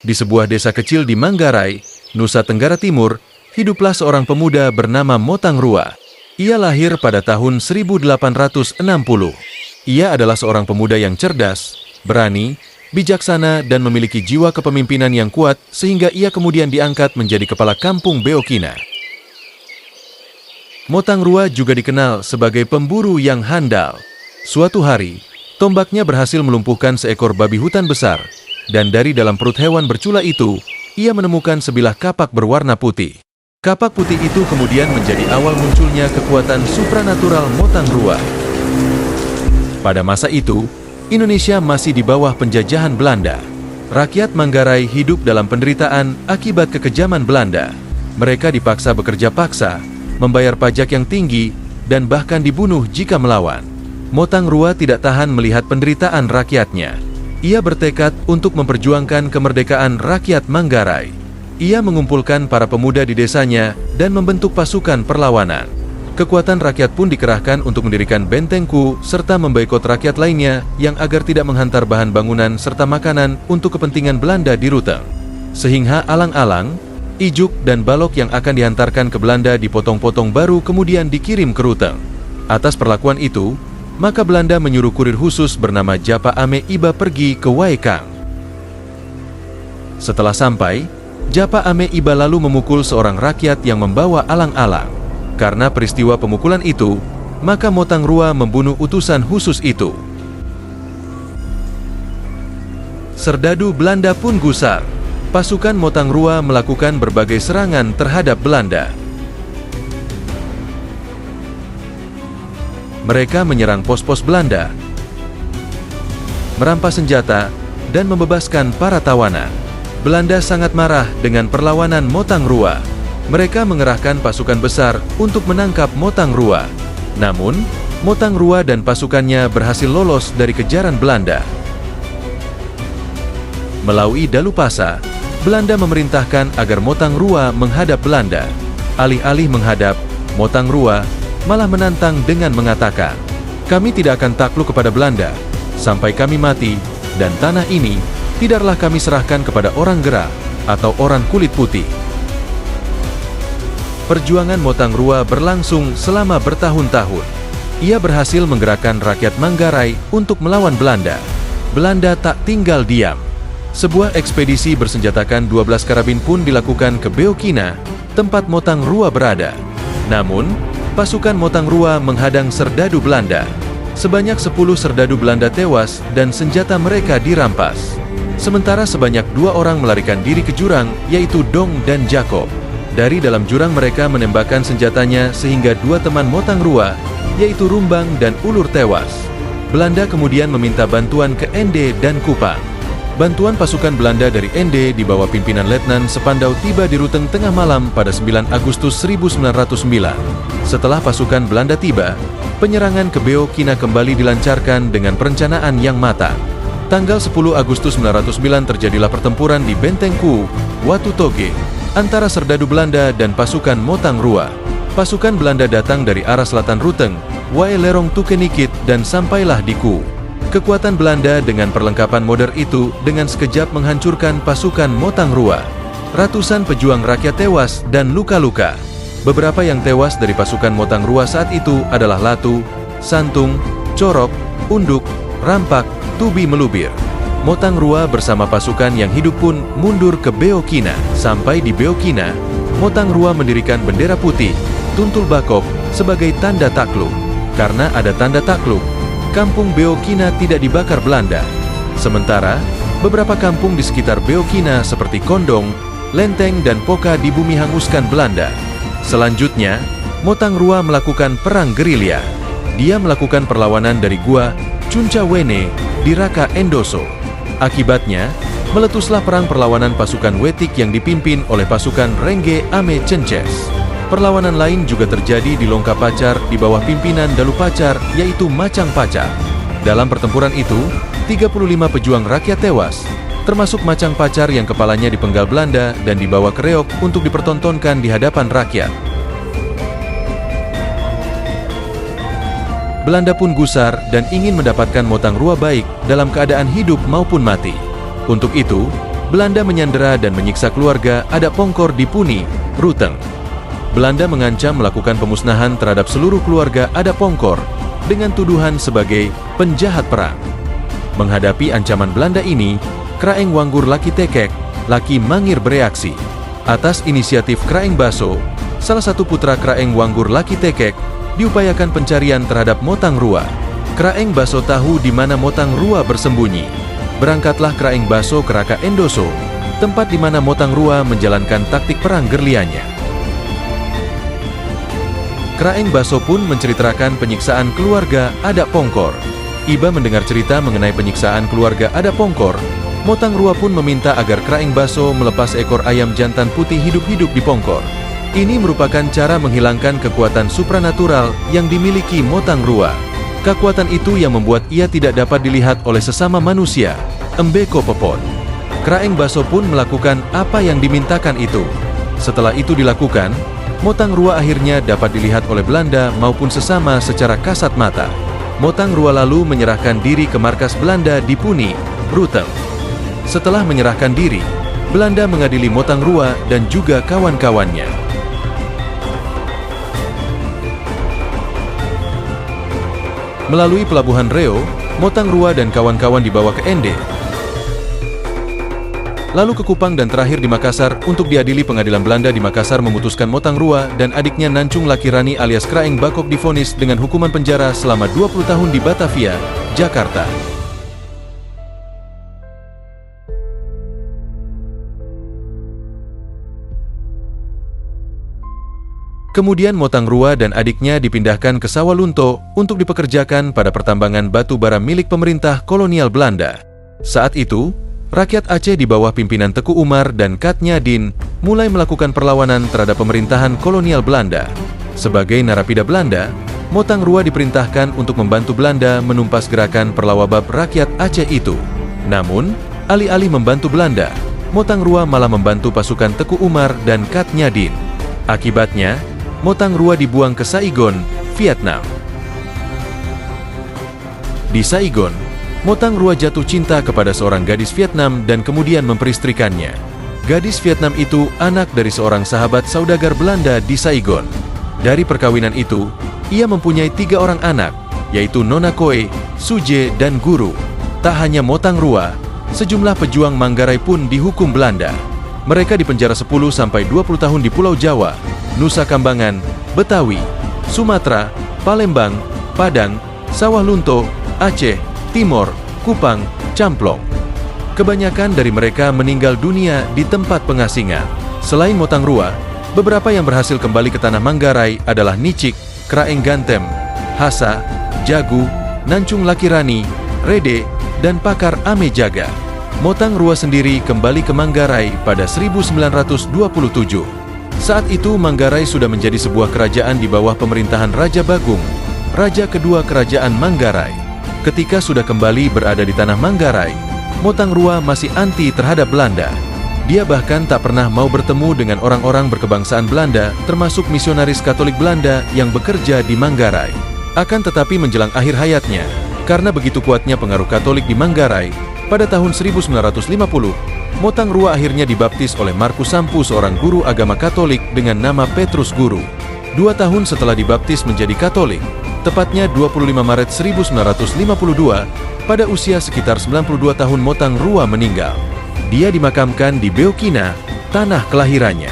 Di sebuah desa kecil di Manggarai, Nusa Tenggara Timur, hiduplah seorang pemuda bernama Motang Rua. Ia lahir pada tahun 1860. Ia adalah seorang pemuda yang cerdas, berani, bijaksana, dan memiliki jiwa kepemimpinan yang kuat sehingga ia kemudian diangkat menjadi kepala kampung Beokina. Motang Rua juga dikenal sebagai pemburu yang handal. Suatu hari, tombaknya berhasil melumpuhkan seekor babi hutan besar, dan dari dalam perut hewan bercula itu, ia menemukan sebilah kapak berwarna putih. Kapak putih itu kemudian menjadi awal munculnya kekuatan supranatural Motang Rua. Pada masa itu, Indonesia masih di bawah penjajahan Belanda. Rakyat Manggarai hidup dalam penderitaan akibat kekejaman Belanda. Mereka dipaksa bekerja paksa, membayar pajak yang tinggi, dan bahkan dibunuh jika melawan. Motang Rua tidak tahan melihat penderitaan rakyatnya. Ia bertekad untuk memperjuangkan kemerdekaan rakyat Manggarai. Ia mengumpulkan para pemuda di desanya dan membentuk pasukan perlawanan. Kekuatan rakyat pun dikerahkan untuk mendirikan bentengku serta memboikot rakyat lainnya yang agar tidak menghantar bahan bangunan serta makanan untuk kepentingan Belanda di Ruteng. Sehingga alang-alang, ijuk dan balok yang akan dihantarkan ke Belanda dipotong-potong baru kemudian dikirim ke Ruteng. Atas perlakuan itu, maka Belanda menyuruh kurir khusus bernama Japa Ame Iba pergi ke Waikang. Setelah sampai, Japa Ame Iba lalu memukul seorang rakyat yang membawa alang-alang. Karena peristiwa pemukulan itu, maka Motang Rua membunuh utusan khusus itu. Serdadu Belanda pun gusar. Pasukan Motang Rua melakukan berbagai serangan terhadap Belanda. Mereka menyerang pos-pos Belanda, merampas senjata, dan membebaskan para tawanan. Belanda sangat marah dengan perlawanan Motang Rua. Mereka mengerahkan pasukan besar untuk menangkap Motang Rua. Namun, Motang Rua dan pasukannya berhasil lolos dari kejaran Belanda. Melalui Dalupasa, Belanda memerintahkan agar Motang Rua menghadap Belanda. Alih-alih menghadap, Motang Rua malah menantang dengan mengatakan, "Kami tidak akan takluk kepada Belanda sampai kami mati, dan tanah ini tidaklah kami serahkan kepada orang Gerah atau orang kulit putih." Perjuangan Motang Rua berlangsung selama bertahun-tahun. Ia berhasil menggerakkan rakyat Manggarai untuk melawan Belanda. Belanda tak tinggal diam. Sebuah ekspedisi bersenjatakan 12 karabin pun dilakukan ke Beokina, tempat Motang Rua berada. Namun, pasukan Motang Rua menghadang serdadu Belanda. Sebanyak 10 serdadu Belanda tewas dan senjata mereka dirampas. Sementara sebanyak 2 orang melarikan diri ke jurang, yaitu Dong dan Jakob. Dari dalam jurang mereka menembakkan senjatanya sehingga 2 teman Motang Rua, yaitu Rumbang dan Ulur tewas. Belanda kemudian meminta bantuan ke Ende dan Kupang. Bantuan pasukan Belanda dari Ende di bawah pimpinan Letnan Sepandau tiba di Ruteng tengah malam pada 9 Agustus 1909. Setelah pasukan Belanda tiba, penyerangan ke Beokina kembali dilancarkan dengan perencanaan yang matang. Tanggal 10 Agustus 1909 terjadilah pertempuran di Bentengku, Watu Toge, antara serdadu Belanda dan pasukan Motang Rua. Pasukan Belanda datang dari arah selatan Ruteng, Wae Lerong Tukenikit, dan sampailah di Ku. Kekuatan Belanda dengan perlengkapan modern itu dengan sekejap menghancurkan pasukan Motang Rua. Ratusan pejuang rakyat tewas dan luka-luka. Beberapa yang tewas dari pasukan Motang Rua saat itu adalah Latu, Santung, Corok, Unduk, Rampak, Tubi Melubir. Motang Rua bersama pasukan yang hidup pun mundur ke Beokina. Sampai di Beokina, Motang Rua mendirikan bendera putih, tuntul bakok, sebagai tanda takluk. Karena ada tanda takluk, kampung Beokina tidak dibakar Belanda. Sementara, beberapa kampung di sekitar Beokina seperti Kondong, Lenteng, dan Poka di bumi hanguskan Belanda. Selanjutnya, Motang Rua melakukan perang gerilya. Dia melakukan perlawanan dari Gua Cuncawene di Raka Endoso. Akibatnya, meletuslah perang perlawanan pasukan Wetik yang dipimpin oleh pasukan Rengge Ame Cences. Perlawanan lain juga terjadi di Longka Pacar di bawah pimpinan Dalu Pacar, yaitu Macang Pacar. Dalam pertempuran itu, 35 pejuang rakyat tewas, termasuk Macang Pacar yang kepalanya dipenggal Belanda dan dibawa ke reok untuk dipertontonkan di hadapan rakyat. Belanda pun gusar dan ingin mendapatkan Motang Rua baik dalam keadaan hidup maupun mati. Untuk itu, Belanda menyandera dan menyiksa keluarga Adak Pongkor di Puni, Ruteng. Belanda mengancam melakukan pemusnahan terhadap seluruh keluarga Adak Pongkor dengan tuduhan sebagai penjahat perang. Menghadapi ancaman Belanda ini, Kraeng Wanggur Laki Tekek, Laki Mangir bereaksi. Atas inisiatif Kraeng Baso, salah satu putra Kraeng Wanggur Laki Tekek, diupayakan pencarian terhadap Motang Rua. Kraeng Baso tahu di mana Motang Rua bersembunyi. Berangkatlah Kraeng Baso ke Raka Endoso, tempat di mana Motang Rua menjalankan taktik perang gerlianya. Kraeng Baso pun menceritakan penyiksaan keluarga Adak Pongkor. Iba mendengar cerita mengenai penyiksaan keluarga Adak Pongkor, Motang Rua pun meminta agar Kraeng Baso melepas ekor ayam jantan putih hidup-hidup di Pongkor. Ini merupakan cara menghilangkan kekuatan supranatural yang dimiliki Motang Rua. Kekuatan itu yang membuat ia tidak dapat dilihat oleh sesama manusia, Embeko Popon. Kraeng Baso pun melakukan apa yang dimintakan itu. Setelah itu dilakukan, Motang Rua akhirnya dapat dilihat oleh Belanda maupun sesama secara kasat mata. Motang Rua lalu menyerahkan diri ke markas Belanda di Puni, Ruteng. Setelah menyerahkan diri, Belanda mengadili Motang Rua dan juga kawan-kawannya. Melalui pelabuhan Reo, Motang Rua dan kawan-kawan dibawa ke Ende, lalu ke Kupang dan terakhir di Makassar untuk diadili. Pengadilan Belanda di Makassar memutuskan Motang Rua dan adiknya Nancung Laki Rani alias Kraeng Bakok divonis dengan hukuman penjara selama 20 tahun di Batavia, Jakarta. Kemudian Motang Rua dan adiknya dipindahkan ke Sawalunto untuk dipekerjakan pada pertambangan batu bara milik pemerintah kolonial Belanda. Saat itu, rakyat Aceh di bawah pimpinan Teku Umar dan Katnya Din mulai melakukan perlawanan terhadap pemerintahan kolonial Belanda. Sebagai narapida Belanda, Motang Rua diperintahkan untuk membantu Belanda menumpas gerakan perlawabab rakyat Aceh itu. Namun, alih-alih membantu Belanda, Motang Rua malah membantu pasukan Teku Umar dan Katnya Din. Akibatnya, Motang Rua dibuang ke Saigon, Vietnam. Di Saigon, Motang Rua jatuh cinta kepada seorang gadis Vietnam dan kemudian memperistrikannya. Gadis Vietnam itu anak dari seorang sahabat saudagar Belanda di Saigon. Dari perkawinan itu, ia mempunyai 3 orang anak, yaitu Nona Koe, Suje, dan Guru. Tak hanya Motang Rua, sejumlah pejuang Manggarai pun dihukum Belanda. Mereka dipenjara 10-20 tahun di Pulau Jawa, Nusa Kambangan, Betawi, Sumatera, Palembang, Padang, Sawah Lunto, Aceh, Timor, Kupang, Camplong. Kebanyakan dari mereka meninggal dunia di tempat pengasingan. Selain Motang Rua, beberapa yang berhasil kembali ke tanah Manggarai adalah Nicik, Kraeng Gantem, Hasa, Jagu, Nancung Laki Rani, Rede, dan Pakar Ame Jaga. Motang Rua sendiri kembali ke Manggarai pada 1927. Saat itu Manggarai sudah menjadi sebuah kerajaan di bawah pemerintahan Raja Bagong, raja kedua kerajaan Manggarai. Ketika sudah kembali berada di tanah Manggarai, Motang Rua masih anti terhadap Belanda. Dia bahkan tak pernah mau bertemu dengan orang-orang berkebangsaan Belanda, termasuk misionaris Katolik Belanda yang bekerja di Manggarai. Akan tetapi menjelang akhir hayatnya, karena begitu kuatnya pengaruh Katolik di Manggarai, pada tahun 1950, Motang Rua akhirnya dibaptis oleh Markus Sampu, seorang guru agama Katolik dengan nama Petrus Guru. 2 tahun setelah dibaptis menjadi Katolik, tepatnya 25 Maret 1952, pada usia sekitar 92 tahun Motang Rua meninggal. Dia dimakamkan di Beokina, tanah kelahirannya.